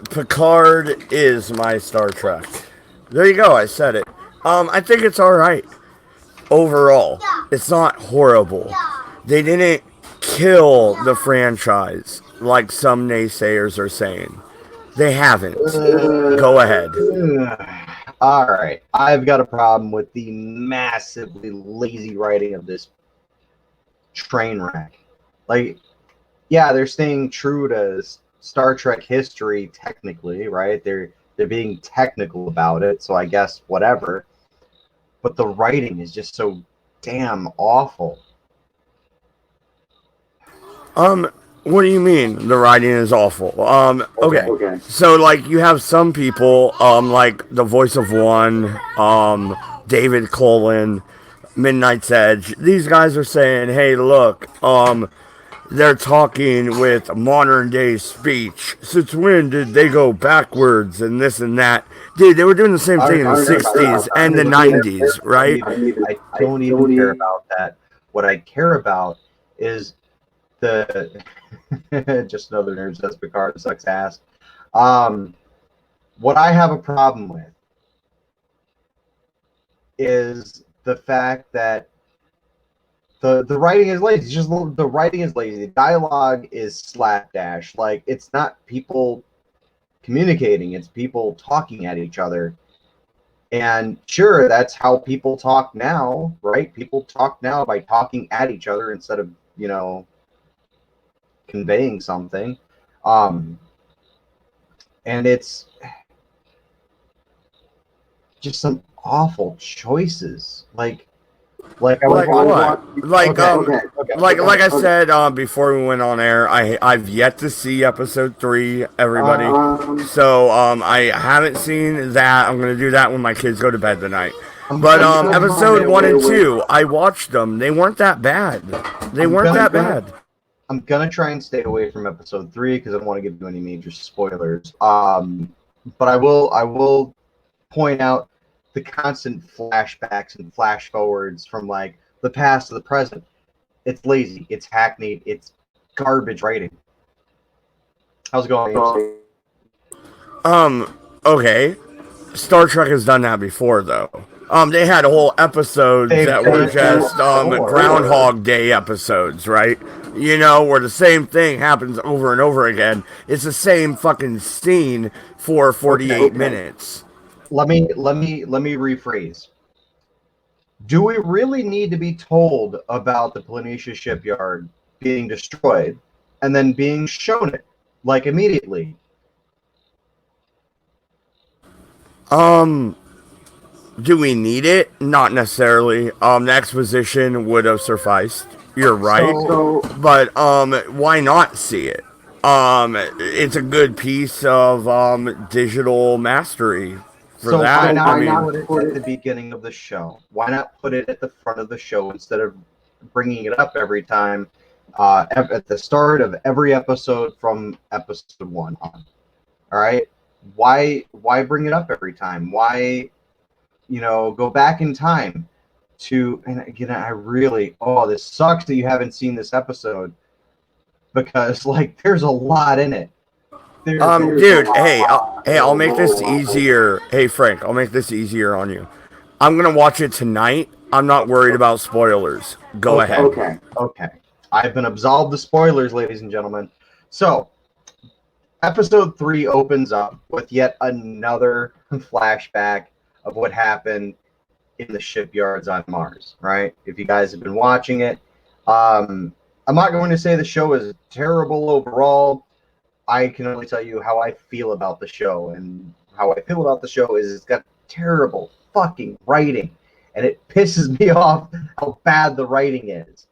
Picard is my Star Trek. There you go. I said it. I think it's all right overall. It's not horrible. They didn't kill the franchise like some naysayers are saying. They haven't. Go ahead. All right. I've got a problem with the massively lazy writing of this train wreck. Like, yeah, they're staying true to Star Trek history technically, right? They're being technical about it, so I guess whatever. But the writing is just so damn awful. Um, what do you mean the writing is awful? Okay. Okay. So like you have some people, like the voice of one, David Cullen, Midnight's Edge. These guys are saying, hey, look, they're talking with modern day speech. Since when did they go backwards and this and that? Dude, they were doing the same thing in the 60s and the 90s, right? I don't even care about that. What I care about is the just another nerd says Picard sucks ass. What I have a problem with is the fact that the writing is lazy. It's just the writing is lazy. The dialogue is slapdash. Like it's not people communicating. It's people talking at each other. And sure, that's how people talk now, right? People talk now by talking at each other instead of conveying something. Um, and it's just some awful choices. Like I Like what? Like like I okay. said before we went on air, I've yet to see episode 3. Everybody, so I haven't seen that. I'm gonna do that when my kids go to bed tonight. But episode 1 and 2, I watched them. They weren't that bad. They weren't that bad. I'm gonna try and stay away from episode 3 because I don't want to give you any major spoilers. But I will point out the constant flashbacks and flash forwards from like the past to the present. It's lazy. It's hackneyed. It's garbage writing. How's it going? Okay. Star Trek has done that before, though. They had whole episodes They've that done were it just before. Groundhog Day episodes, right? You know, where the same thing happens over and over again. It's the same fucking scene for 48 minutes. Let me rephrase. Do we really need to be told about the Planitia shipyard being destroyed and then being shown it like immediately? Um, do we need it? Not necessarily. The exposition would have sufficed. You're right. But why not see it? It's a good piece of digital mastery for So why that. I not mean, put it at the beginning of the show? Why not put it at the front of the show instead of bringing it up every time at the start of every episode from episode 1 on? All right, why bring it up every time? Why go back in time to? And again, I really this sucks that you haven't seen this episode because like there's a lot in it. dude, I'll make this easier. Hey, Frank, I'll make this easier on you. I'm gonna watch it tonight. I'm not worried about spoilers. Go Okay. ahead. Okay. I've been absolved of spoilers, ladies and gentlemen. So, episode 3 opens up with yet another flashback of what happened in the shipyards on Mars, right? If you guys have been watching it, I'm not going to say the show is terrible overall. I can only tell you how I feel about the show, and how I feel about the show is it's got terrible fucking writing, and it pisses me off how bad the writing is.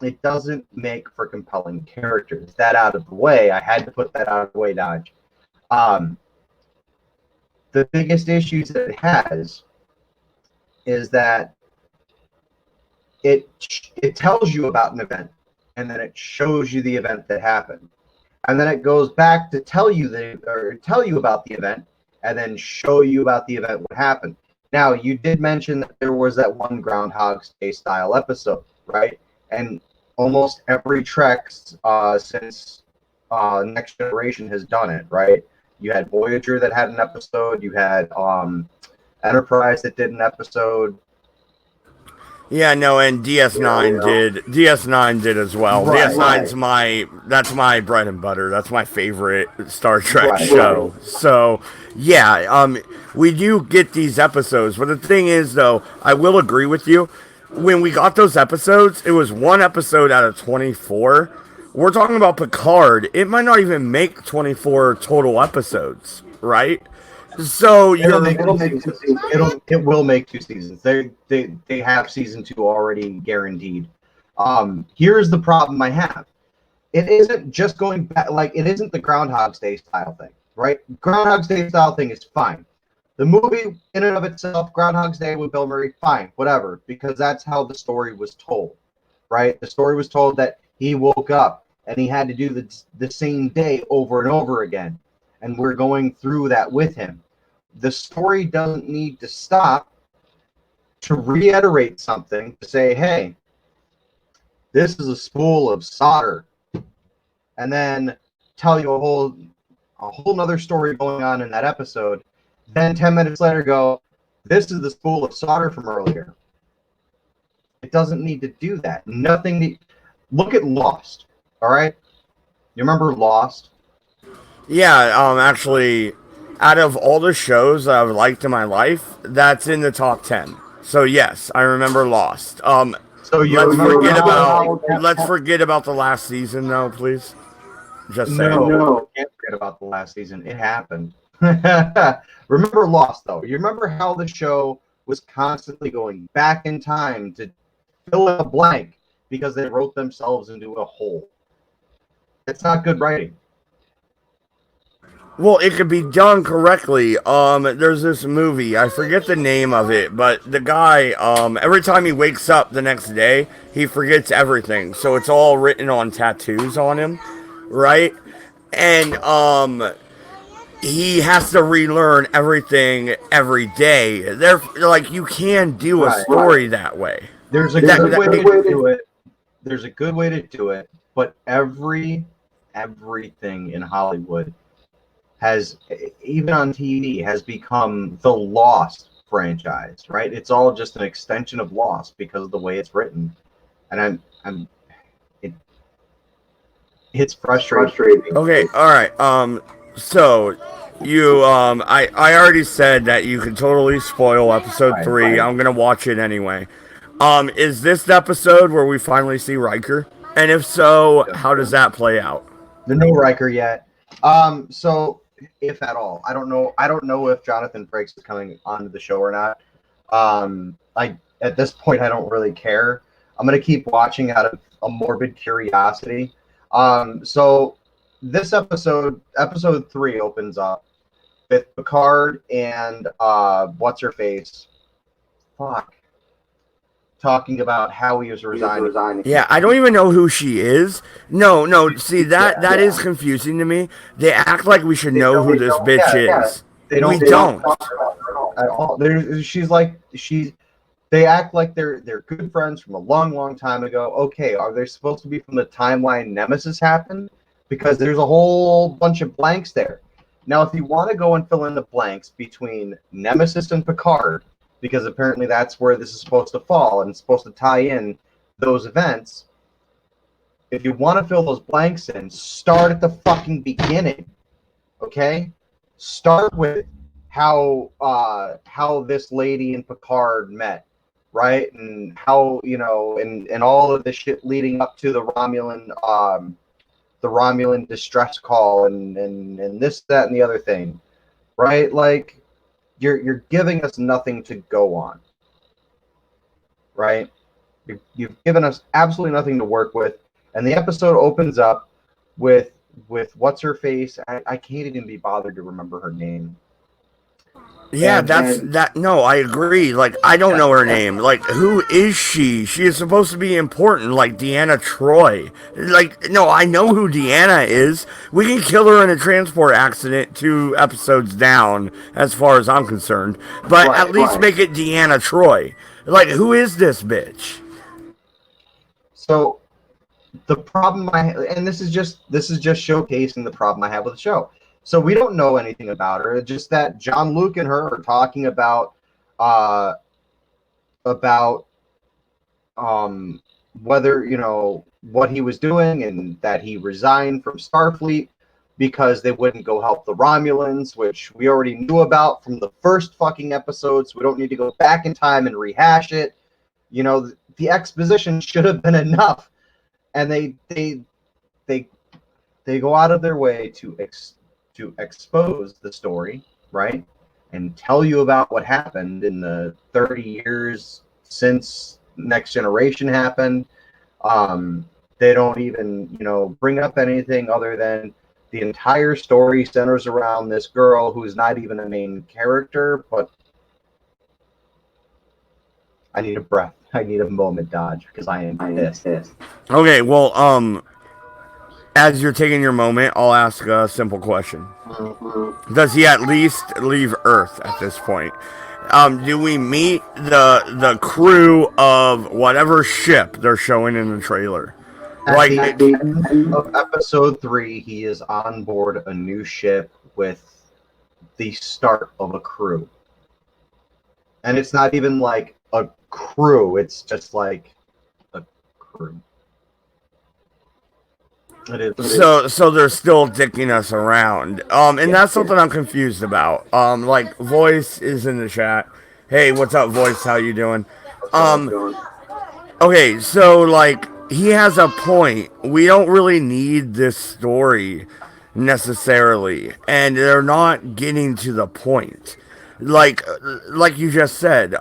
It doesn't make for compelling characters. That out of the way, I had to put that out of the way, Dodge. The biggest issues that it has is that it tells you about an event, and then it shows you the event that happened, and then it goes back to tell you about the event, and then show you about the event what happened. Now, you did mention that there was that one Groundhog Day style episode, right? And almost every Trek since Next Generation has done it, right? You had Voyager that had an episode. You had Enterprise that did an episode. Yeah, no, and DS9 did. DS9 did as well. Right, DS9's that's my bread and butter. That's my favorite Star Trek show. So, yeah, we do get these episodes, but the thing is, though, I will agree with you. When we got those episodes, it was one episode out of 24. We're talking about Picard. It might not even make 24 total episodes, right? So it will make 2 seasons. They have season 2 already guaranteed. Here's the problem I have. It isn't just going back, like, it isn't the Groundhog's Day style thing, right? Groundhog's Day style thing is fine. The movie in and of itself, Groundhog's Day with Bill Murray, fine, whatever, because that's how the story was told, right? The story was told that he woke up and he had to do the same day over and over again, and we're going through that with him. The story doesn't need to stop to reiterate something, to say, hey, this is a spool of solder, and then tell you a whole nother story going on in that episode. Then 10 minutes later go, this is the spool of solder from earlier. It doesn't need to do that. Look at Lost, all right? You remember Lost? Yeah, actually, out of all the shows that I've liked in my life, that's in the top 10. So yes, I remember Lost. So let's forget about the last season, though, please. Just saying. No, can't forget about the last season. It happened. Remember Lost, though. You remember how the show was constantly going back in time to fill in a blank because they wrote themselves into a hole. It's not good writing. Well, it could be done correctly. There's this movie, I forget the name of it, but the guy, every time he wakes up the next day, he forgets everything. So it's all written on tattoos on him, right? And, he has to relearn everything every day. They're like, you can do a story that way. There's a good way to do it. There's a good way to do it, but everything in Hollywood has, even on TV, has become the Lost franchise, right? It's all just an extension of Lost because of the way it's written, and it's frustrating. Okay, all right. So you, I already said that you can totally spoil episode 3. I'm gonna watch it anyway. Is this the episode where we finally see Riker? And if so, how does that play out? There's no Riker yet. So if at all, I don't know if Jonathan Frakes is coming onto the show or not. At this point, I don't really care. I'm gonna keep watching out of a morbid curiosity. So this episode 3 opens up with Picard and what's her face? Fuck. Talking about how he was resigning. Yeah, I don't even know who she is. No. See, that is confusing to me. They act like we should know who this bitch is. We don't. At all. They act like they're good friends from a long, long time ago. Okay, are they supposed to be from the timeline Nemesis happened? Because there's a whole bunch of blanks there. Now, if you want to go and fill in the blanks between Nemesis and Picard, because apparently that's where this is supposed to fall and it's supposed to tie in those events, if you want to fill those blanks in, start at the fucking beginning, okay? Start with how this lady and Picard met, right? And how, and all of the shit leading up to the Romulan distress call and this, that, and the other thing, right? Like, you're giving us nothing to go on, right? You've given us absolutely nothing to work with, and the episode opens up with what's her face? I can't even be bothered to remember her name. Yeah, no, I agree. Like, I don't know her name. Like, who is she? She is supposed to be important, like Deanna Troi. Like, no, I know who Deanna is. We can kill her in a transport accident 2 episodes down, as far as I'm concerned. But at least make it Deanna Troi. Like, who is this bitch? So, the problem and this is just showcasing the problem I have with the show. So we don't know anything about her. It's just that John Luke and her are talking about uh about whether, what he was doing, and that he resigned from Starfleet because they wouldn't go help the Romulans, which we already knew about from the first fucking episode, so we don't need to go back in time and rehash it. The exposition should have been enough, and they go out of their way to expose the story, right? And tell you about what happened in the 30 years since Next Generation happened. They don't even, bring up anything other than the entire story centers around this girl who's not even a main character. But I need a breath. I need a moment, Dodge, because I am pissed. Okay, well, as you're taking your moment, I'll ask a simple question. Does he at least leave Earth at this point? Do we meet the crew of whatever ship they're showing in the trailer? At the end of episode 3, he is on board a new ship with the start of a crew. And it's not even like a crew, it's just like a crew. So they're still dicking us around. And that's something I'm confused about. Like Voice is in the chat. Hey, what's up, Voice? How you doing? Okay, so like he has a point. We don't really need this story necessarily, and they're not getting to the point. Like you just said,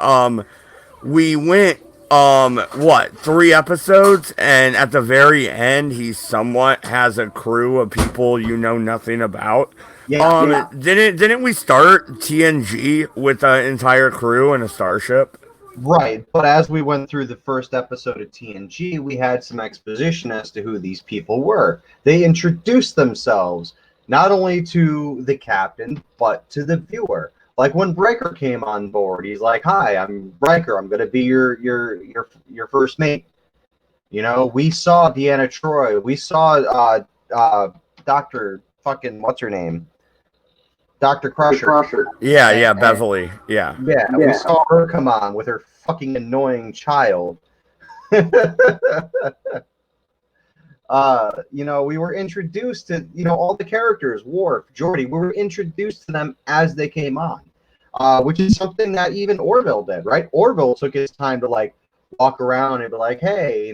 we went what, 3 episodes, and at the very end he somewhat has a crew of people you know nothing about. Yeah. Didn't we start TNG with an entire crew and a starship? Right, but as we went through the first episode of TNG, we had some exposition as to who these people were. They introduced themselves not only to the captain, but to the viewer. Like when Breaker came on board, he's like, "Hi, I'm Breaker. I'm going to be your first mate." We saw Deanna Troi. We saw Dr. fucking what's her name? Dr. Crusher. Yeah, Beverly. Yeah, we saw her come on with her fucking annoying child. We were introduced to, all the characters, Worf, Geordi. We were introduced to them as they came on, which is something that even Orville did, right? Orville took his time to, like, walk around and be like, hey,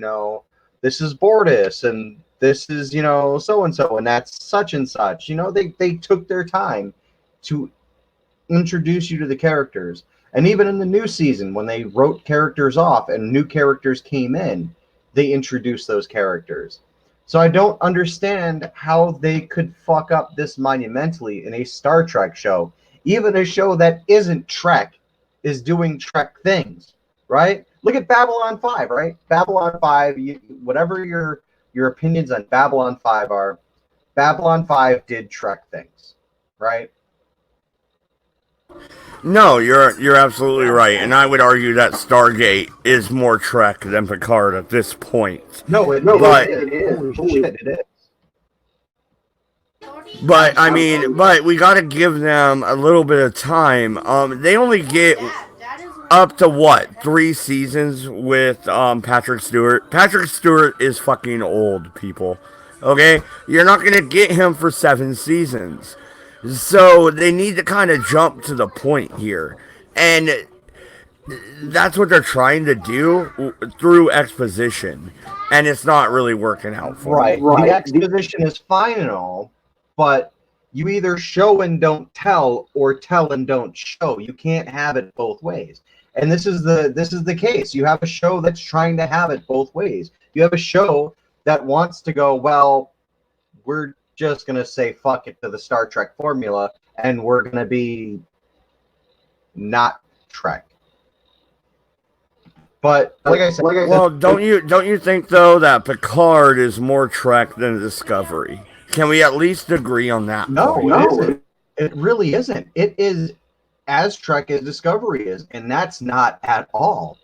this is Bortus, and this is, so-and-so, and that's such and such. They took their time to introduce you to the characters. And even in the new season, when they wrote characters off and new characters came in, they introduced those characters. So I don't understand how they could fuck up this monumentally in a Star Trek show. Even a show that isn't Trek is doing Trek things, right? Look at Babylon 5, right? Babylon 5, whatever your opinions on Babylon 5 are, Babylon 5 did Trek things, right? No, you're absolutely right, and I would argue that Stargate is more Trek than Picard at this point. It is. Holy shit, it is. But I mean, we got to give them a little bit of time. They only get up to what, 3 seasons with Patrick Stewart. Patrick Stewart is fucking old, people. Okay, you're not gonna get him for 7 seasons. So they need to kind of jump to the point here. And that's what they're trying to do through exposition. And it's not really working out for them. Right. The exposition is fine and all, but you either show and don't tell or tell and don't show. You can't have it both ways. And this is the case. You have a show that's trying to have it both ways. You have a show that wants to go, well, we're just going to say fuck it to the Star Trek formula, and we're going to be not Trek. But like I said, well, don't you think though that Picard is more Trek than Discovery? Can we at least agree on that? No, it really isn't. It is as Trek as Discovery is, and that's not at all.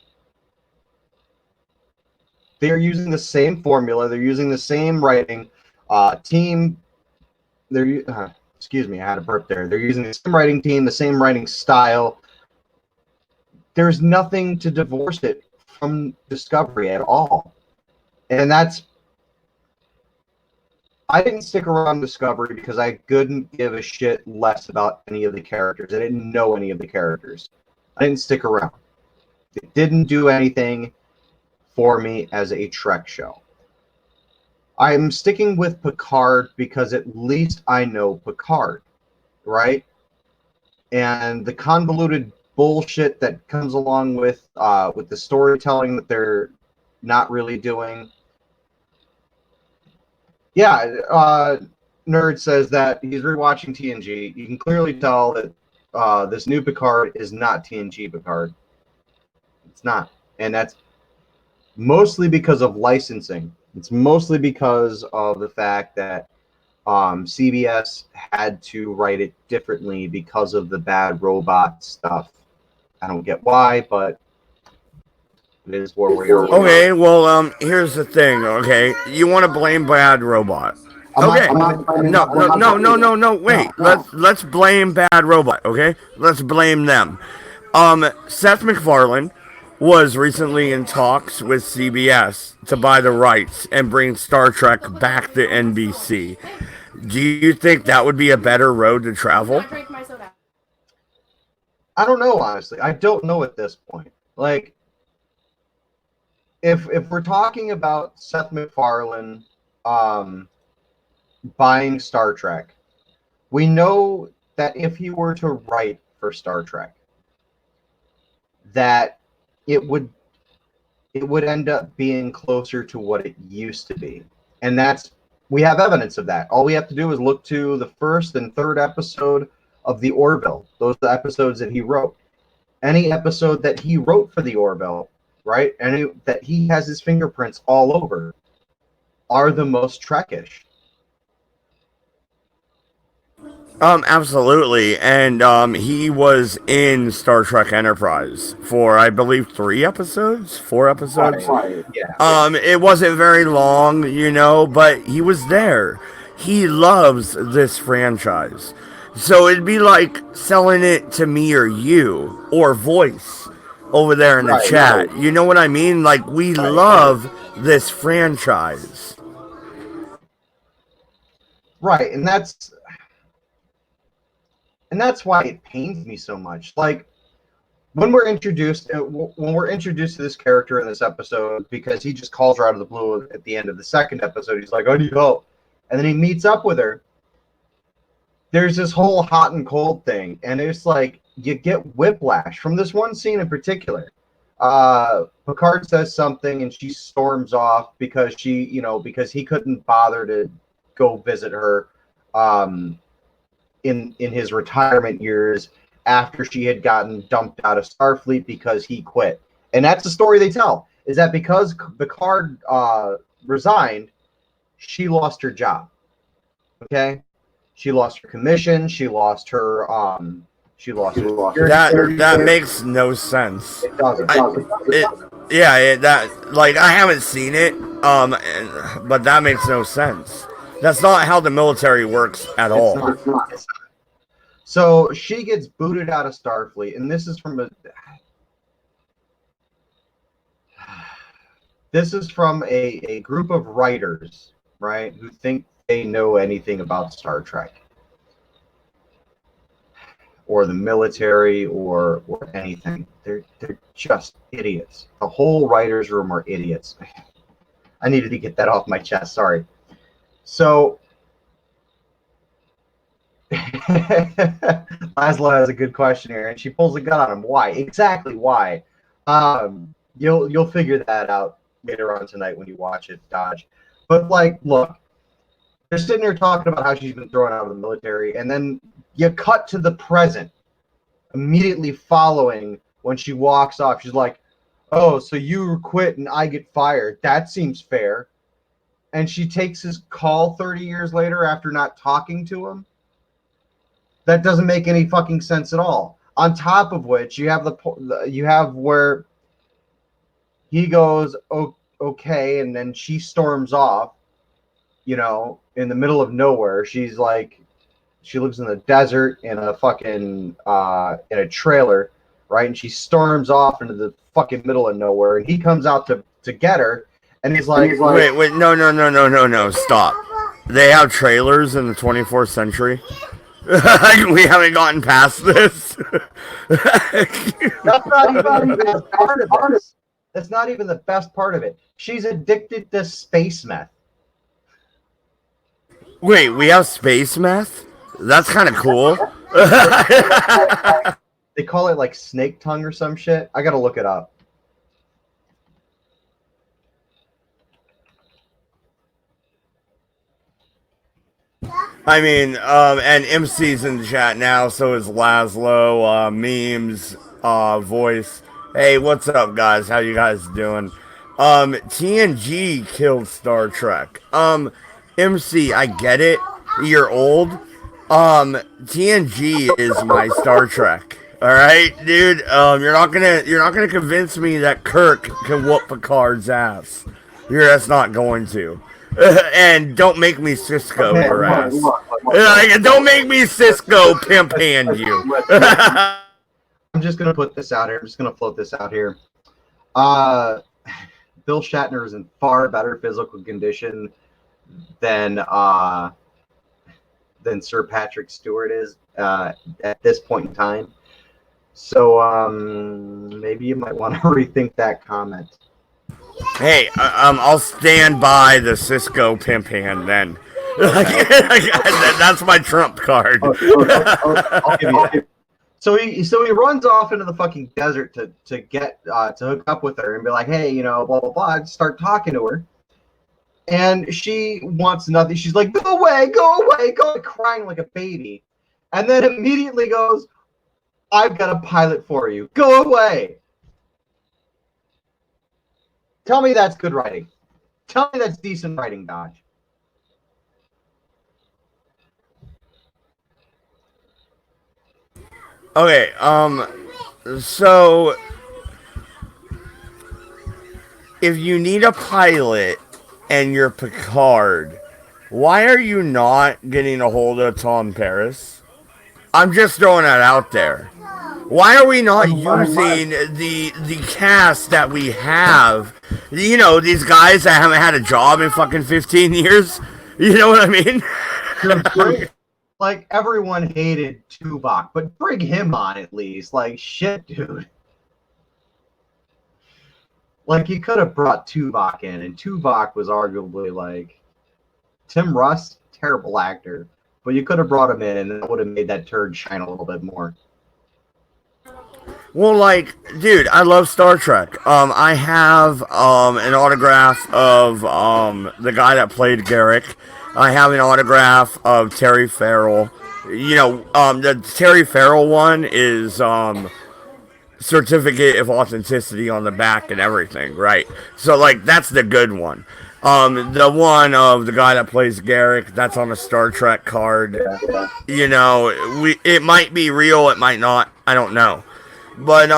They're using the same formula. They're using the same writing team. Excuse me, I had a burp there. They're using the same writing team, the same writing style. There's nothing to divorce it from Discovery at all. And I didn't stick around Discovery because I couldn't give a shit less about any of the characters. I didn't know any of the characters. I didn't stick around. It didn't do anything for me as a Trek show. I'm sticking with Picard because at least I know Picard, right? And the convoluted bullshit that comes along with the storytelling that they're not really doing. Yeah, Nerd says that he's rewatching TNG. You can clearly tell that this new Picard is not TNG Picard. It's not. And that's mostly because of licensing. It's mostly because of the fact that CBS had to write it differently because of the bad robot stuff. I don't get why, but it is where we are. Okay, well, here's the thing. Okay, you want to blame Bad Robot? Okay, no. Wait, let's blame Bad Robot. Okay, let's blame them. Seth MacFarlane was recently in talks with CBS to buy the rights and bring Star Trek back to NBC. Do you think that would be a better road to travel? I don't know, honestly. I don't know at this point. Like, if we're talking about Seth MacFarlane buying Star Trek, we know that if he were to write for Star Trek, that it would end up being closer to what it used to be. And we have evidence of that. All we have to do is look to the first and third episode of the Orville. Those are the episodes that he wrote. Any episode that he wrote for the Orville, right, and that he has his fingerprints all over, are the most Trekish. Absolutely, and he was in Star Trek Enterprise for, I believe, 4 episodes. Right. Yeah. It wasn't very long, but he was there. He loves this franchise, so it'd be like selling it to me or you or Voice over there in the chat. Right. You know what I mean? Like, we love this franchise. Right, and that's why it pains me so much. Like, when we're introduced to this character in this episode, because he just calls her out of the blue at the end of the second episode, he's like, "I need help," and then he meets up with her. There's this whole hot and cold thing, and it's like you get whiplash from this one scene in particular. Picard says something, and she storms off because because he couldn't bother to go visit her. In his retirement years after she had gotten dumped out of Starfleet because he quit. And that's the story they tell, is that because Picard resigned, she lost her job. Okay? She lost her commission, she lost her that makes no sense. It doesn't. I haven't seen it, but that makes no sense. That's not how the military works at all. It's not. So she gets booted out of Starfleet, and this is from a group of writers, right, who think they know anything about Star Trek or the military or anything. They're just idiots. The whole writers' room are idiots. I needed to get that off my chest. Sorry. So Laszlo has a good question here, and she pulls a gun on him. Why? Exactly why? You'll figure that out later on tonight when you watch it, Dodge. But look, they're sitting here talking about how she's been thrown out of the military, and then you cut to the present immediately following when she walks off. She's like, "Oh, so you quit and I get fired? That seems fair." And she takes his call 30 years later after not talking to him. That doesn't make any fucking sense at all. On top of which, you have where he goes, "Oh, okay, and then she storms off, you know, in the middle of nowhere. She's like, she lives in the desert in a fucking in a trailer, right? And she storms off into the fucking middle of nowhere, and he comes out to get her, and he's like, wait, no, stop. They have trailers in the 24th century. We haven't gotten past this. That's not even the best part of this. That's not even the best part of it. She's addicted to space meth. Wait, we have space meth? That's kind of cool. They call it like snake tongue or some shit. I gotta look it up. I mean, and MC's in the chat now, so is Laszlo, memes, voice. Hey, what's up, guys? How you guys doing? TNG killed Star Trek. MC, I get it. You're old. TNG is my Star Trek. All right, dude. You're not gonna convince me that Kirk can whoop Picard's ass. That's not going to. And don't make me Cisco your ass. Don't make me Cisco pimp hand you. I'm just gonna put this out here. I'm just gonna float this out here. Bill Shatner is in far better physical condition than Sir Patrick Stewart is at this point in time. So maybe you might want to rethink that comment. Hey, I'll stand by the Cisco pimp hand then. That's my trump card. I'll give you. So he runs off into the fucking desert to get to hook up with her and be like, hey, you know, blah blah blah. Start talking to her, and she wants nothing. She's like, go away, crying like a baby, and then immediately goes, I've got a pilot for you. Go away. Tell me that's good writing. Tell me that's decent writing, Dodge. Okay, so if you need a pilot and you're Picard, why are you not getting a hold of Tom Paris? I'm just throwing that out there. Why are we not using the cast that we have? You know, these guys that haven't had a job in fucking 15 years? You know what I mean? Like, everyone hated Tuvok, but bring him on at least. Like, shit, dude. Like, you could have brought Tuvok in, and Tuvok was arguably, like, Tim Russ, terrible actor. But you could have brought him in, and that would have made that turd shine a little bit more. Well, like, dude, I love Star Trek. I have an autograph of the guy that played Garrick. I have an autograph of Terry Farrell. You know, the Terry Farrell one is certificate of authenticity on the back and everything, right? So, like, that's the good one. The one of the guy that plays Garrick, that's on a Star Trek card. You know, it might be real, it might not. I don't know. But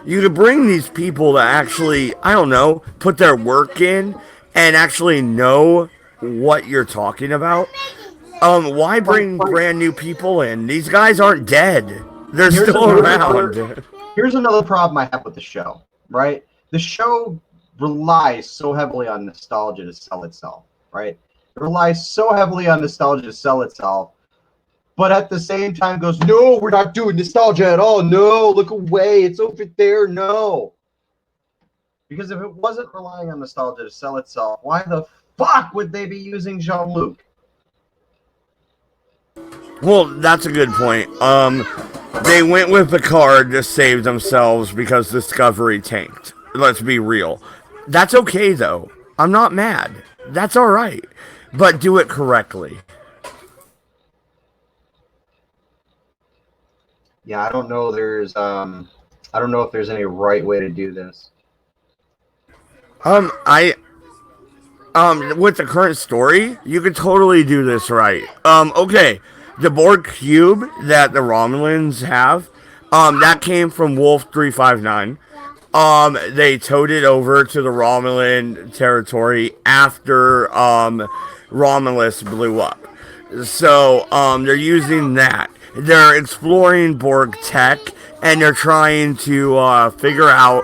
you could bring these people that actually, I don't know, put their work in and actually know what you're talking about. Why bring brand new people in? These guys aren't dead. They're still around. Here's another problem I have with the show, right? The show relies so heavily on nostalgia to sell itself, right? It relies so heavily on nostalgia to sell itself. But at the same time goes, no, we're not doing nostalgia at all. No, look away. It's over there. No. Because if it wasn't relying on nostalgia to sell itself, why the fuck would they be using Jean-Luc? Well, that's a good point. They went with Picard to save themselves because Discovery tanked. Let's be real. That's okay, though. I'm not mad. That's all right. But do it correctly. Yeah, I don't know. I don't know if there's any right way to do this. With the current story, you could totally do this right. Okay, the Borg cube that the Romulans have, that came from Wolf 359. They towed it over to the Romulan territory after Romulus blew up. So they're using that. They're exploring Borg tech, and they're trying to figure out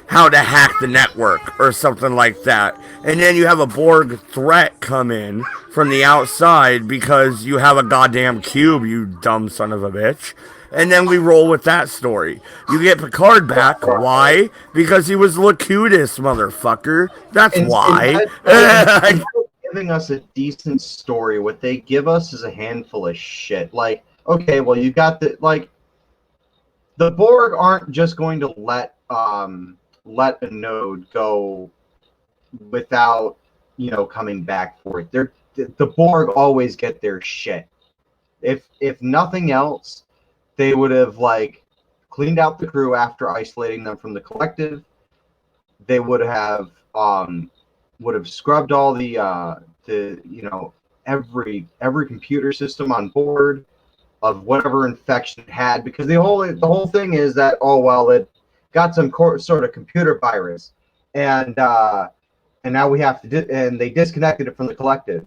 how to hack the network or something like that. And then you have a Borg threat come in from the outside because you have a goddamn cube, you dumb son of a bitch. And then we roll with that story. You get Picard back. Why? Because he was Locutus, motherfucker. That's why. Instead of giving us a decent story, what they give us is a handful of shit. Like, okay, well, you got the Borg aren't just going to let a node go without coming back for it. The Borg always get their shit. If nothing else, they would have cleaned out the crew after isolating them from the collective. They would have scrubbed all the every computer system on board of whatever infection it had, because the whole thing is that it got some sort of computer virus, and now we have to and they disconnected it from the collective.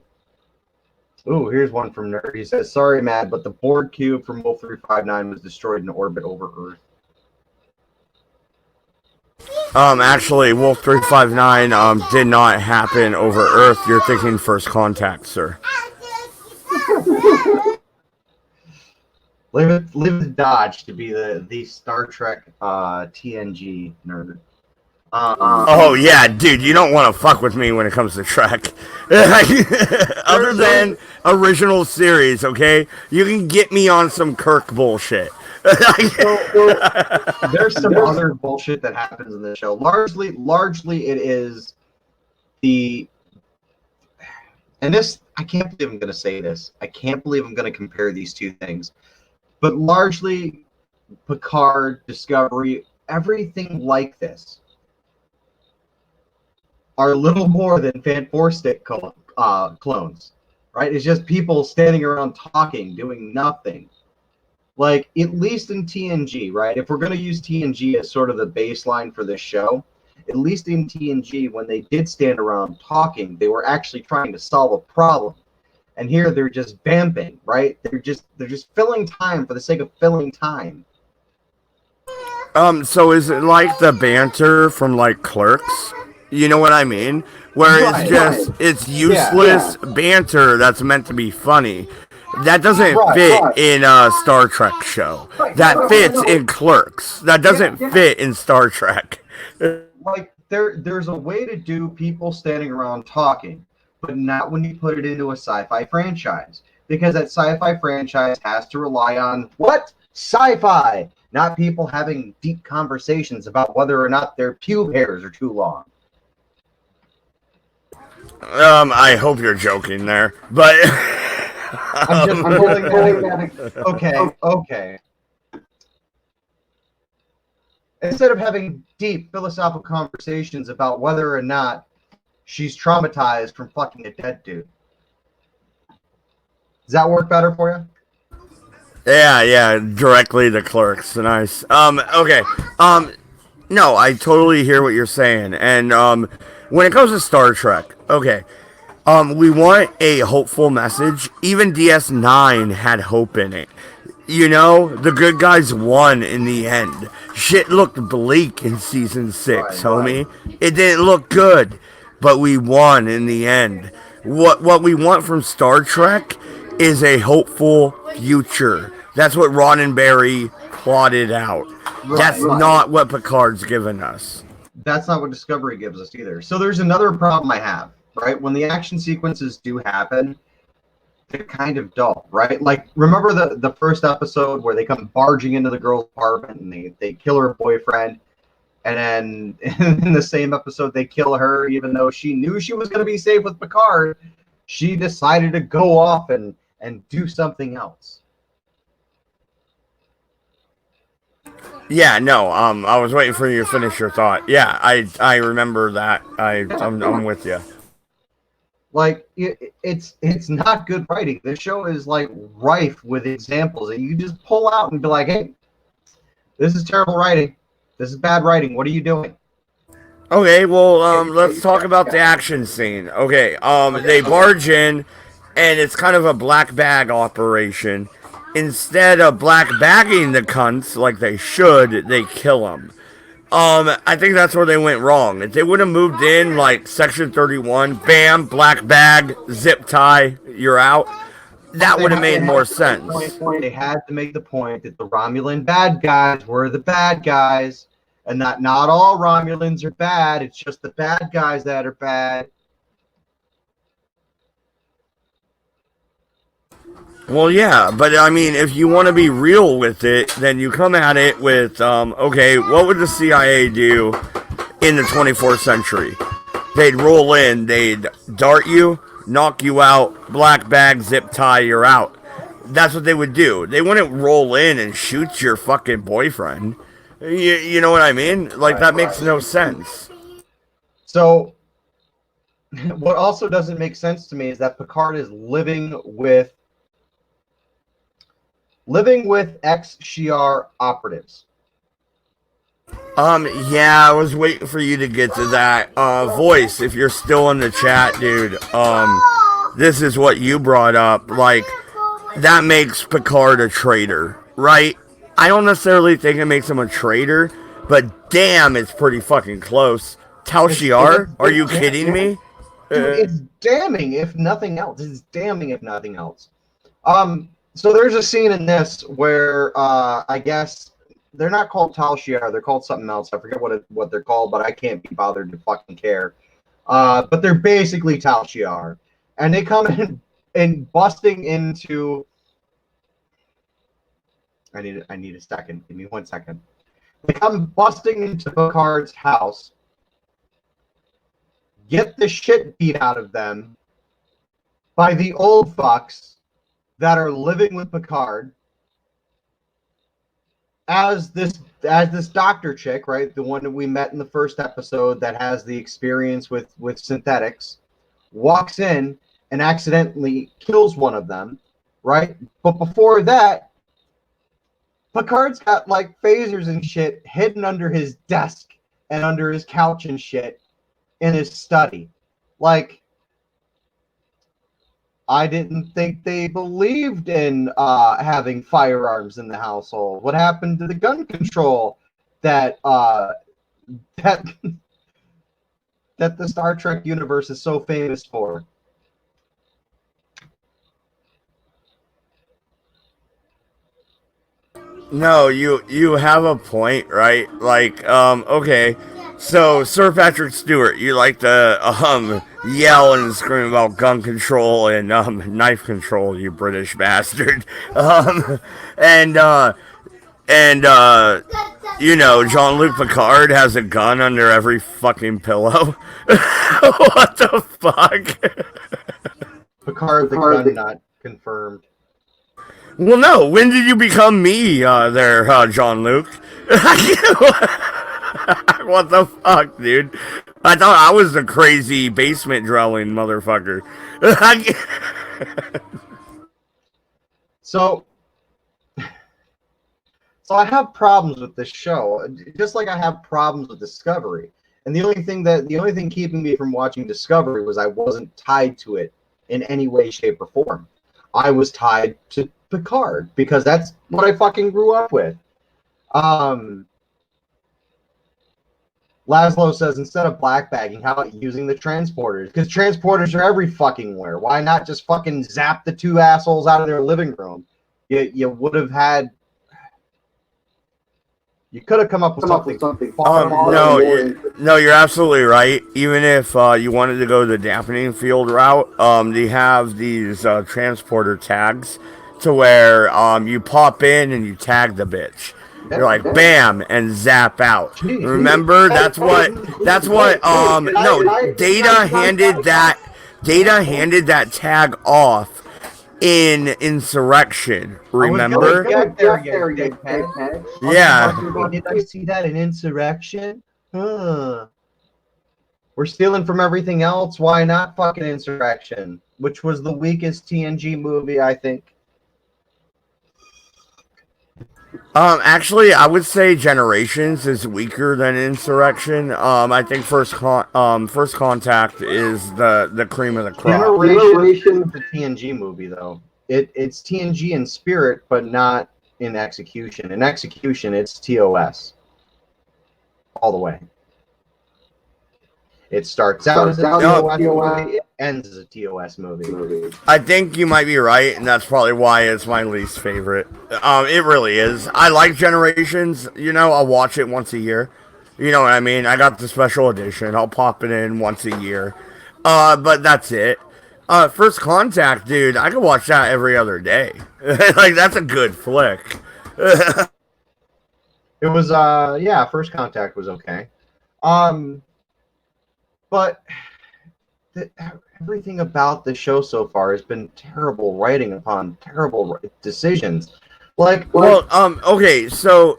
Ooh, here's one from Nerd. He says, "Sorry, Matt, but the Borg cube from Wolf 359 was destroyed in orbit over Earth." Actually, Wolf 359 did not happen over Earth. You're thinking First Contact, sir. Leave it Dodge to be the Star Trek TNG nerd. Oh yeah, dude, you don't want to fuck with me when it comes to Trek. Other than original series, okay? You can get me on some Kirk bullshit. There's some other bullshit that happens in the show. Largely it is and this, I can't believe I'm going to say this. I can't believe I'm going to compare these two things. But largely, Picard, Discovery, everything like this are little more than Fan Four Stick clones, right? It's just people standing around talking, doing nothing. At least in TNG, right? If we're going to use TNG as sort of the baseline for this show, at least in TNG, when they did stand around talking, they were actually trying to solve a problem. And here they're just vamping, right? They're just filling time for the sake of filling time. So is it like the banter from Clerks? You know what I mean? Where it's useless banter that's meant to be funny. That doesn't fit in a Star Trek show. That fits in Clerks. That doesn't fit in Star Trek. There's a way to do people standing around talking, but not when you put it into a sci-fi franchise. Because that sci-fi franchise has to rely on what? Sci-fi! Not people having deep conversations about whether or not their pube hairs are too long. I hope you're joking there, but I'm just pulling that. Okay. Instead of having deep philosophical conversations about whether or not she's traumatized from fucking a dead dude. Does that work better for you? Yeah, directly to Clerks. Nice. Okay. No, I totally hear what you're saying. And when it comes to Star Trek, okay, we want a hopeful message. Even DS9 had hope in it. The good guys won in the end. Shit looked bleak in season 6, homie. It didn't look good, but we won in the end. What we want from Star Trek is a hopeful future. That's what Roddenberry plotted out. That's not what Picard's given us. That's not what Discovery gives us either. So there's another problem I have, right? When the action sequences do happen, they're kind of dull, right? Remember the first episode where they come barging into the girl's apartment and they kill her boyfriend, and then in the same episode they kill her even though she knew she was going to be safe with Picard. She decided to go off and do something else. Yeah, no, I was waiting for you to finish your thought. Yeah, I remember that. I'm with you. It's not good writing. This show is rife with examples that you just pull out and be like, hey, this is terrible writing. This is bad writing. What are you doing? Okay, well, let's talk about the action scene. Okay, they barge in, and it's kind of a black bag operation. Instead of black bagging the cunts like they should, they kill them. I think that's where they went wrong. If they would have moved in like Section 31, bam, black bag, zip tie, you're out. That would have made more sense. They had to make the point that the Romulan bad guys were the bad guys, and that not all Romulans are bad. It's just the bad guys that are bad. Well, yeah, but I mean, if you want to be real with it, then you come at it with, okay, what would the CIA do in the 24th century? They'd roll in, they'd dart you, knock you out, black bag, zip tie, you're out. That's what they would do. They wouldn't roll in and shoot your fucking boyfriend. You know what I mean? Like, that makes no sense. So, what also doesn't make sense to me is that Picard is living with ex-Shi'ar operatives. Yeah, I was waiting for you to get to that. Voice, if you're still in the chat, dude, this is what you brought up. Like, that makes Picard a traitor, right? I don't necessarily think it makes him a traitor, but damn, it's pretty fucking close. Tal Shiar? Are you kidding me? Dude, it's damning, if nothing else. It's damning, if nothing else. So there's a scene in this where I guess they're not called Tal Shiar, they're called something else. I forget what they're called, but I can't be bothered to fucking care. But they're basically Tal Shiar, and they come in and busting into. I need a second. Give me 1 second. They come busting into Picard's house, get the shit beat out of them by the old fucks that are living with Picard, as this doctor chick, right, the one that we met in the first episode that has the experience with synthetics, walks in and accidentally kills one of them, right? But before that, Picard's got like phasers and shit hidden under his desk and under his couch and shit in his study. Like, I didn't think they believed in having firearms in the household. What happened to the gun control that that the Star Trek universe is so famous for? No, you have a point, right? Like, okay. So, Sir Patrick Stewart, you like to yell and scream about gun control and knife control, you British bastard. And you know, Jean-Luc Picard has a gun under every fucking pillow. What the fuck? Picard the gun not confirmed. Well, no. When did you become me, there, Jean-Luc? What the fuck, dude? I thought I was the crazy basement dwelling motherfucker. So I have problems with this show, just like I have problems with Discovery. And the only thing keeping me from watching Discovery was I wasn't tied to it in any way, shape, or form. I was tied to Picard because that's what I fucking grew up with. Laszlo says, instead of black bagging, how about using the transporters? Because transporters are every fucking where. Why not just fucking zap the two assholes out of their living room? You would have had. You could have come up with something. No, you're absolutely right. Even if you wanted to go the dampening field route, they have these transporter tags to where you pop in and you tag the bitch. You're like bam and zap out. Remember, that's what no, Data handed that tag off in Insurrection. Remember? Yeah. Did I see that in Insurrection? Huh. We're stealing from everything else. Why not fucking Insurrection? Which was the weakest TNG movie, I think. Actually, I would say Generations is weaker than Insurrection. I think First Contact is the cream of the crop. Generation is the TNG movie, though. It's TNG in spirit, but not in execution. In execution, it's TOS all the way. It starts out as a TOS movie, it ends as a TOS movie. I think you might be right, and that's probably why it's my least favorite. It really is. I like Generations. You know, I'll watch it once a year. You know what I mean? I got the special edition. I'll pop it in once a year. But that's it. First Contact, dude, I could watch that every other day. Like, that's a good flick. It was, yeah, First Contact was okay. But everything about the show so far has been terrible writing upon terrible decisions. Okay, so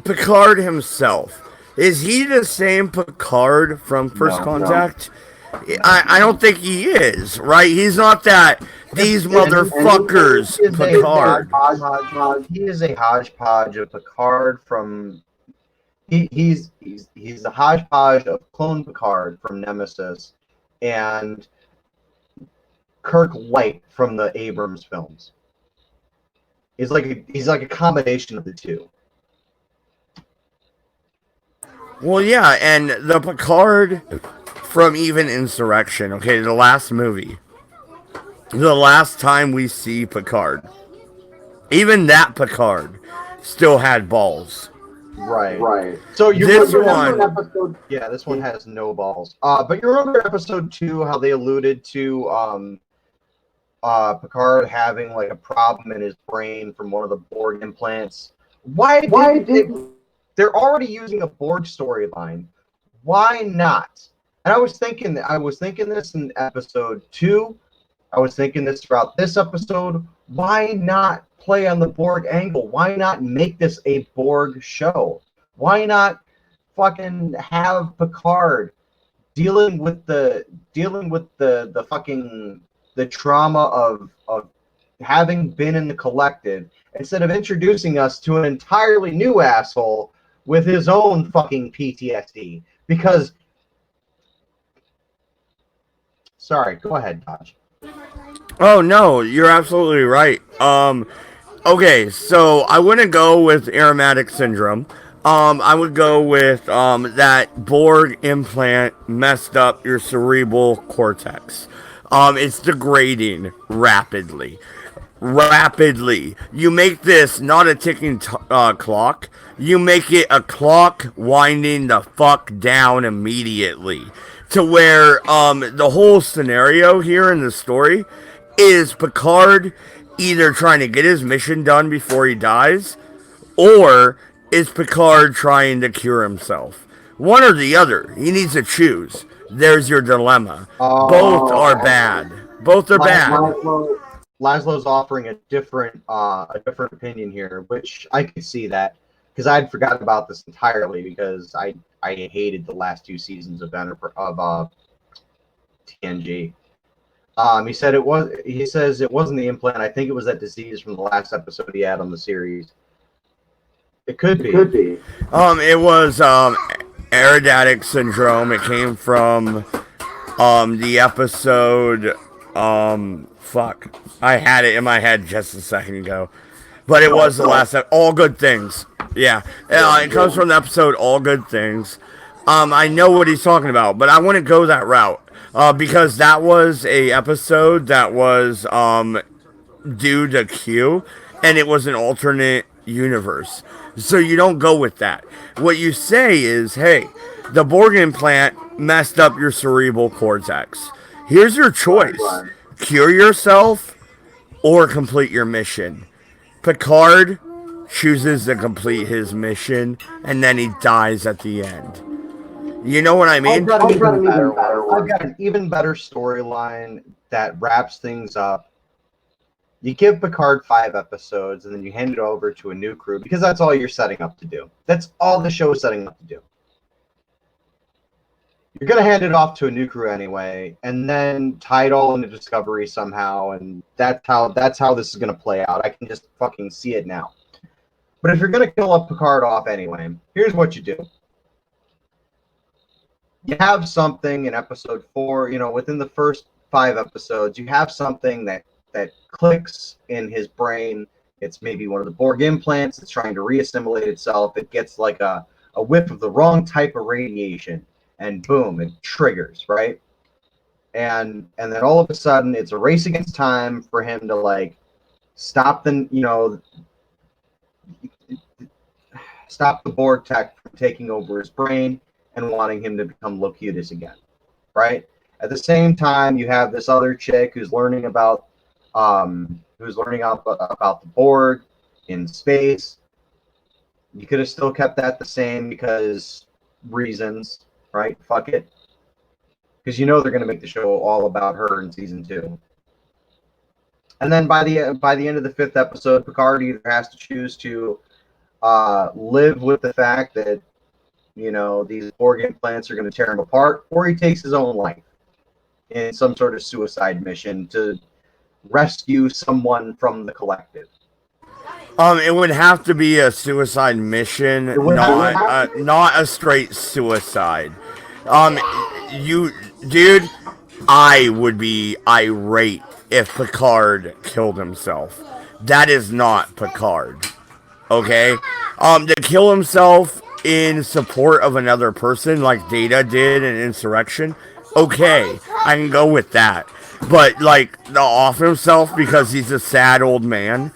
Picard himself, is he the same Picard from First Contact? No. I don't think he is, right? He's not that these motherfuckers Picard. He is a hodgepodge of Picard from he's the hodgepodge of clone Picard from Nemesis and Kirk Light from the Abrams films. He's like a combination of the two. Well, yeah, and the Picard from even Insurrection, okay, the last movie, the last time we see Picard, even that Picard still had balls. Right. So this one, yeah, this one has no balls. But you remember episode 2 how they alluded to Picard having like a problem in his brain from one of the Borg implants. Why did they're already using a Borg storyline? Why not? And I was thinking this in episode 2. I was thinking this throughout this episode. Why not play on the Borg angle? Why not make this a Borg show? Why not fucking have Picard dealing with the fucking the trauma of having been in the collective instead of introducing us to an entirely new asshole with his own fucking PTSD? Because sorry, go ahead, Dodge. Oh no, you're absolutely right. Okay, so I wouldn't go with aromatic syndrome. I would go with that Borg implant messed up your cerebral cortex. It's degrading rapidly. Rapidly. You make this not a ticking clock. You make it a clock winding the fuck down immediately. To where the whole scenario here in the story is Picard either trying to get his mission done before he dies, or is Picard trying to cure himself? One or the other. He needs to choose. There's your dilemma. Both are bad. Both are bad. Laszlo's offering a different opinion here, which I could see that because I'd forgotten about this entirely because I hated the last 2 seasons of TNG. He says it wasn't the implant. I think it was that disease from the last episode he had on the series. It could be. It was Eridatic syndrome. It came from the episode fuck. I had it in my head just a second ago. But it was the last All Good Things. Yeah. It comes from the episode All Good Things. I know what he's talking about, but I wouldn't go that route. Because that was a episode that was due to Q, and it was an alternate universe. So you don't go with that. What you say is, hey, the Borg implant messed up your cerebral cortex. Here's your choice. Cure yourself or complete your mission. Picard chooses to complete his mission, and then he dies at the end. You know what I mean? I've got an even better storyline that wraps things up. You give Picard 5 episodes, and then you hand it over to a new crew, because that's all you're setting up to do. That's all the show is setting up to do. You're going to hand it off to a new crew anyway, and then tie it all into Discovery somehow, and that's how this is going to play out. I can just fucking see it now. But if you're going to kill a Picard off anyway, here's what you do. You have something in episode 4, within the first 5 episodes, you have something that clicks in his brain. It's maybe one of the Borg implants. It's trying to reassimilate itself. It gets like a whiff of the wrong type of radiation, and boom, it triggers, right? And then all of a sudden, it's a race against time for him to like stop the Borg tech from taking over his brain and wanting him to become Locutus again, right? At the same time, you have this other chick who's learning about the Borg in space. You could have still kept that the same because reasons, right? Fuck it. Because they're going to make the show all about her in season 2. And then by the end of the 5th episode, Picard either has to choose to live with the fact that these Borg implants are going to tear him apart, or he takes his own life in some sort of suicide mission to rescue someone from the collective. It would have to be a suicide mission, not a straight suicide. Dude, I would be irate if Picard killed himself. That is not Picard. Okay? To kill himself in support of another person like Data did in Insurrection, okay, I can go with that. But like to off himself because he's a sad old man,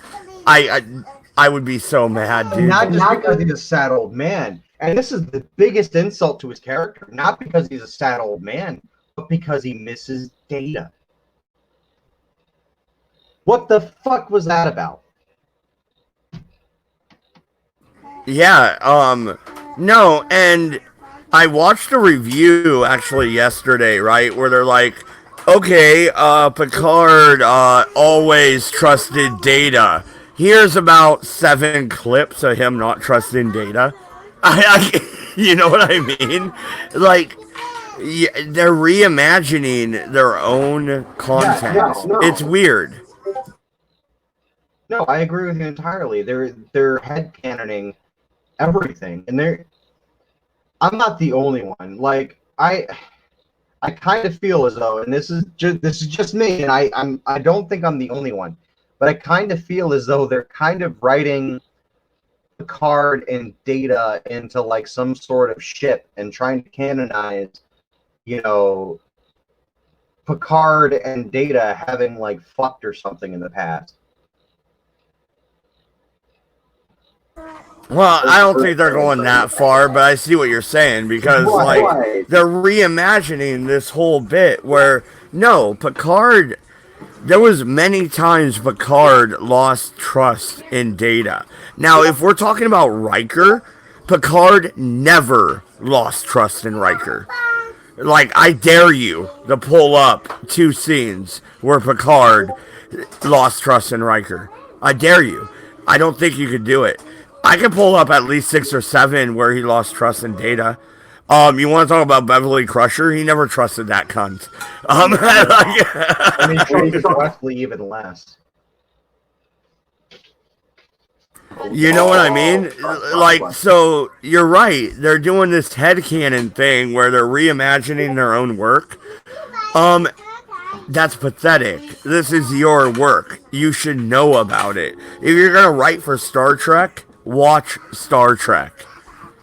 I would be so mad, dude. Not just because he's a sad old man. And this is the biggest insult to his character. Not because he's a sad old man, but because he misses Data. What the fuck was that about? Yeah, no, and I watched a review actually yesterday, right, where they're like, okay, Picard always trusted Data. Here's about 7 clips of him not trusting Data. You know what I mean? Like, yeah, they're reimagining their own content. Yeah, no. It's weird. No, I agree with you entirely. They're headcanoning everything, and I'm not the only one. Like I kind of feel as though, and this is just me, and I don't think I'm the only one, but I kind of feel as though they're kind of writing Picard and Data into like some sort of ship and trying to canonize, Picard and Data having like fucked or something in the past. Well, I don't think they're going that far, but I see what you're saying because, like, they're reimagining this whole bit where, no, Picard, there was many times Picard lost trust in Data. Now, if we're talking about Riker, Picard never lost trust in Riker. Like, I dare you to pull up 2 scenes where Picard lost trust in Riker. I dare you. I don't think you could do it. I can pull up at least 6 or 7 where he lost trust in Data. You want to talk about Beverly Crusher? He never trusted that cunt. I mean, trusted Wesley even less. You know what I mean? Like, so you're right. They're doing this headcanon thing where they're reimagining their own work. That's pathetic. This is your work. You should know about it. If you're gonna write for Star Trek, watch Star Trek.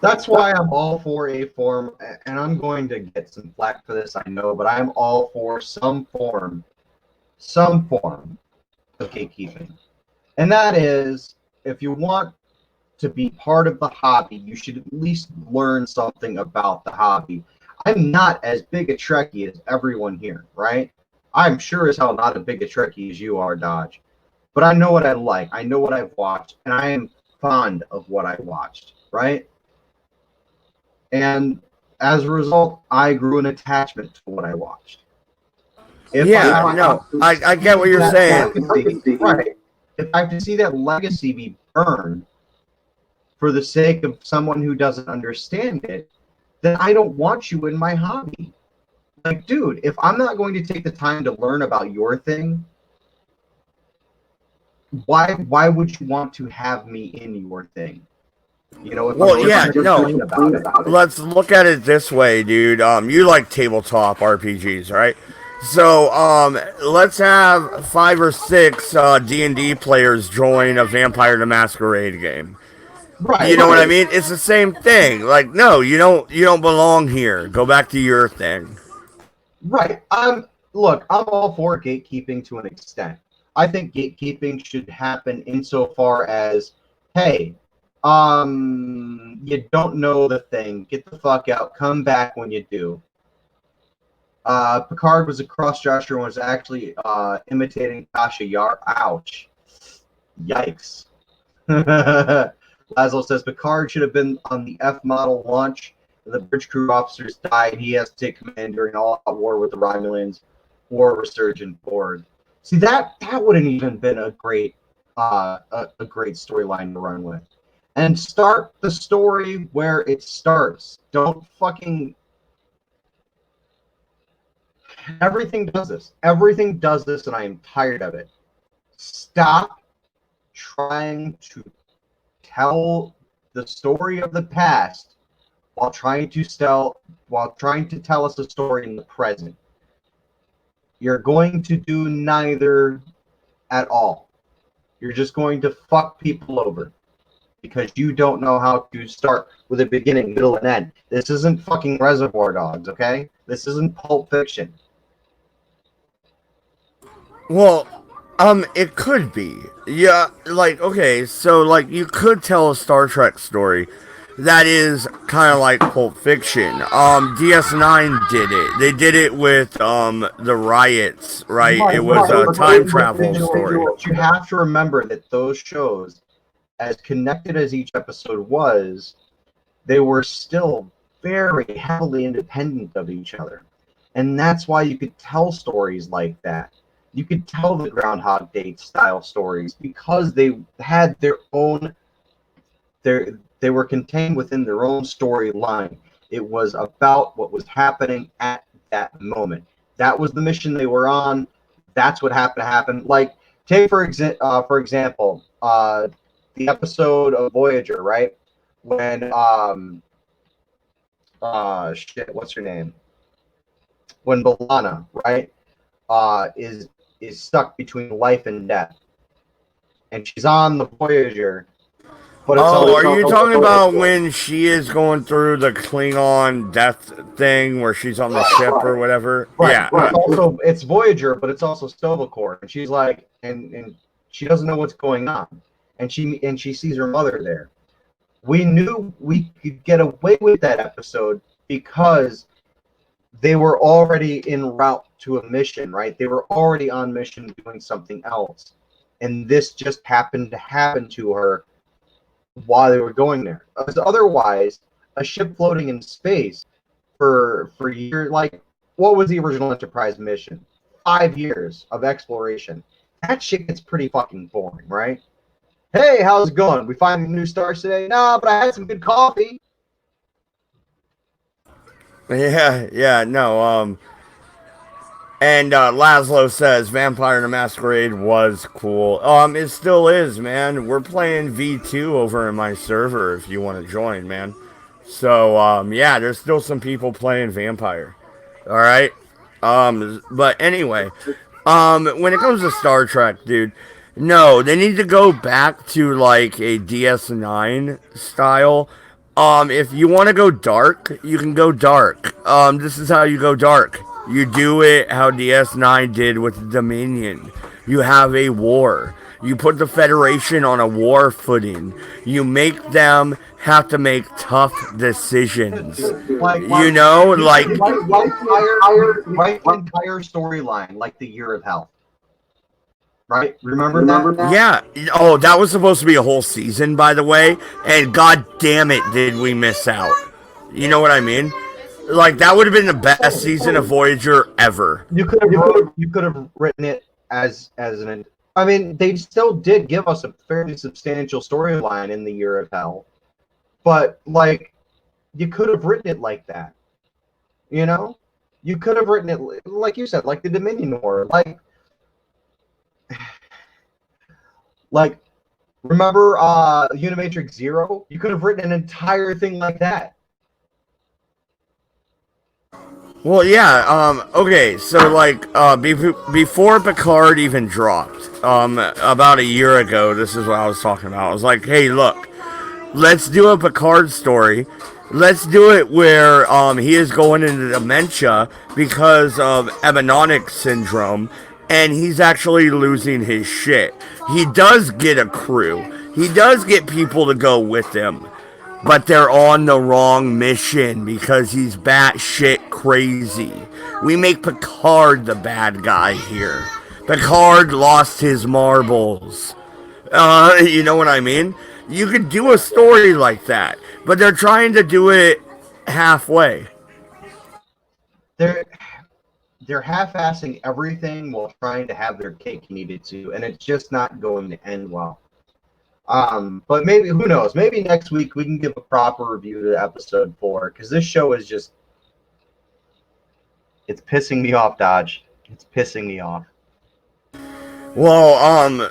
That's why I'm all for a form, and I'm going to get some flack for this, I know, but I'm all for some form of gatekeeping. And that is, if you want to be part of the hobby, you should at least learn something about the hobby. I'm not as big a Trekkie as everyone here, right? I'm sure as hell not as big a Trekkie as you are, Dodge. But I know what I like. I know what I've watched, and I am fond of what I watched, right? And as a result, I grew an attachment to what I watched. I get what you're saying. Right. If I have to see that legacy be burned for the sake of someone who doesn't understand it, then I don't want you in my hobby. Like, dude, if I'm not going to take the time to learn about your thing, why would you want to have me in your thing? You know, if I'm Well, just yeah, no. complaining about it. Let's look at it this way, dude. You like tabletop RPGs, right? So, let's have 5 or 6 D&D players join a Vampire the Masquerade game. You Right, know what I mean? It's the same thing. Like, no, you don't belong here. Go back to your thing. right. Look, I'm all for gatekeeping to an extent. I think gatekeeping should happen insofar as, hey, you don't know the thing. Get the fuck out. Come back when you do. Picard was a cross-dresser and was actually imitating Tasha Yar. Ouch. Yikes. Laszlo says Picard should have been on the F model launch. The bridge crew officers died. He has to take command during all-out war with the Romulans. War resurgent board. See, that wouldn't even been a great great storyline to run with. And start the story where it starts. Don't fucking. Everything does this. Everything does this, and I am tired of it. Stop trying to tell the story of the past while trying to tell us a story in the present. You're going to do neither at all. You're just going to fuck people over because you don't know how to start with a beginning, middle, and end. This isn't fucking Reservoir Dogs, okay? This isn't Pulp Fiction. Well, it could be. Yeah, like, okay, so, like, you could tell a Star Trek story that is kind of like Pulp Fiction. DS9 did it. They did it with, the riots, right? It was a time travel story. But you have to remember that those shows, as connected as each episode was, they were still very heavily independent of each other. And that's why you could tell stories like that. You could tell the Groundhog Day style stories because they had their own, they were contained within their own storyline. It was about what was happening at that moment. That was the mission they were on. That's what happened to happen. Like, take for example, the episode of Voyager, right? When shit, what's her name? When B'Elanna, right, is stuck between life and death, and she's on the Voyager. But it's Oh, always are you talking about when she is going through the Klingon death thing where she's on the ship or whatever? right? Yeah. But it's Voyager, but it's also Stovacor, and she's like, and she doesn't know what's going on, and she sees her mother there. We knew we could get away with that episode because they were already en route to a mission, right? They were already on mission doing something else. And this just happened to happen to her while they were going there. Because otherwise, a ship floating in space for years, like, what was the original Enterprise mission? 5 years of exploration. That shit gets pretty fucking boring, right? Hey, how's it going? We finding new stars today? Nah, but I had some good coffee. Yeah, no, and Laszlo says Vampire the Masquerade was cool. It still is, man. We're playing V2 over in my server if you want to join, man. So, yeah, there's still some people playing Vampire. All right. But anyway, when it comes to Star Trek, dude, no, they need to go back to like a DS9 style. If you want to go dark, you can go dark. This is how you go dark. You do it how DS9 did with Dominion. You have a war. You put the Federation on a war footing. You make them have to make tough decisions. Like, You know, like, write the entire storyline like the Year of Hell. Right? Remember that? yeah. Oh, that was supposed to be a whole season, by the way. And god damn it, did we miss out. You know what I mean? Like, that would have been the best season of Voyager ever. You could have written it as an. I mean, they still did give us a fairly substantial storyline in the Year of Hell, but like, you could have written it like that. You know, you could have written it like you said, like the Dominion War. Like, Like, remember Unimatrix Zero? You could have written an entire thing like that. Well, yeah. Okay. So, like, before Picard even dropped, about a year ago, this is what I was talking about. I was like, hey, look, let's do a Picard story. Let's do it where he is going into dementia because of Ebononic syndrome, and he's actually losing his shit. He does get a crew. He does get people to go with him, but they're on the wrong mission because he's batshit crazy. We make Picard the bad guy here. Picard lost his marbles. You know what I mean? You could do a story like that, but they're trying to do it halfway. They're half-assing everything while trying to have their cake needed to, and it's just not going to end well. But maybe, who knows? Maybe next week we can give a proper review to episode 4, because this show is just, it's pissing me off, Dodge. It's pissing me off. Well,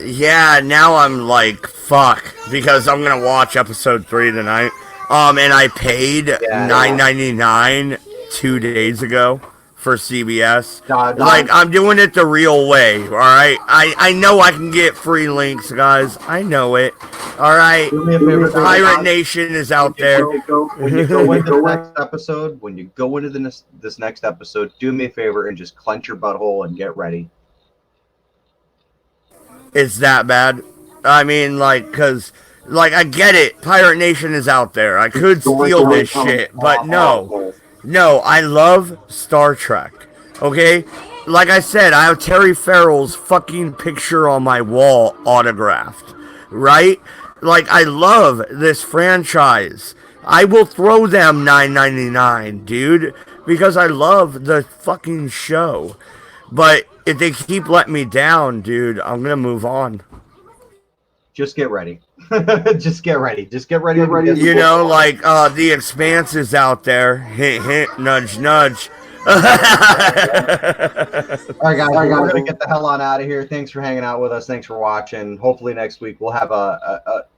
yeah, now I'm like, fuck, because I'm gonna watch episode 3 tonight. And I paid $9.99 2 days ago for CBS. Like, I'm doing it the real way, alright? I know I can get free links, guys. I know it. Alright? Pirate Nation is out there. When you go into the next episode, when you go into this next episode, do me a favor and just clench your butthole and get ready. It's that bad. I mean, like, because, like, I get it. Pirate Nation is out there. I could steal this shit, but no. No, I love Star Trek. Okay? Like I said, I have Terry Farrell's fucking picture on my wall autographed. Right? Like, I love this franchise. I will throw them $9.99, dude, because I love the fucking show. But if they keep letting me down, dude, I'm gonna move on. Just get ready. Just get ready. Just get ready. You know, like The Expanse is out there. Hint, hint, nudge, nudge. All right, guys, we're gonna get the hell on out of here. Thanks for hanging out with us. Thanks for watching. Hopefully next week we'll have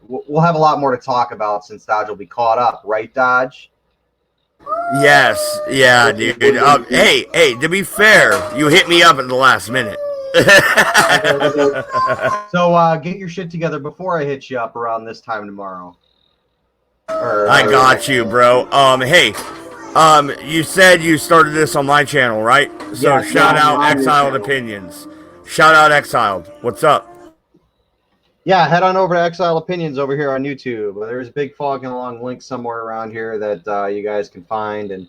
we'll have a lot more to talk about since Dodge will be caught up, right, Dodge? Yes, yeah, dude. Hey, to be fair, you hit me up at the last minute. So get your shit together before I hit you up around this time tomorrow. I got you, bro. Hey, you said you started this on my channel, right? So yeah, shout out Exiled Opinions. Shout out Exiled. What's up? Yeah, head on over to Exile Opinions over here on YouTube. There's a big fogging along link somewhere around here that you guys can find, and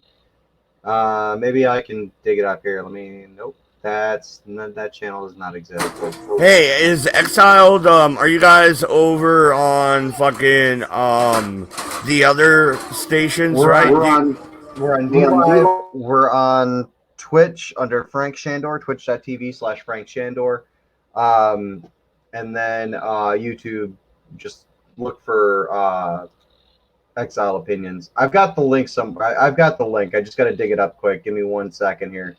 maybe I can dig it up here. Nope, that channel does not exist. Hey, is Exiled? Are you guys over on fucking the other stations? We're on DLive. We're on Twitch under Frank Shandor, twitch.tv/Frank Shandor. And then YouTube, just look for Exile Opinions. I've got the link somewhere. I've got the link. I just got to dig it up quick. Give me 1 second here.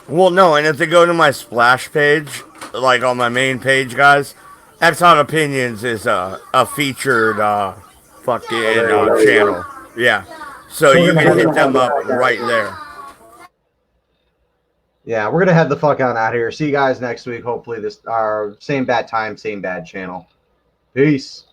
Well, no, and if they go to my splash page, like on my main page, guys, Exile Opinions is a featured fucking channel. Yeah. So you can hit them up right there. Yeah, we're gonna head the fuck on out of here. See you guys next week. Hopefully this our same bad time, same bad channel. Peace.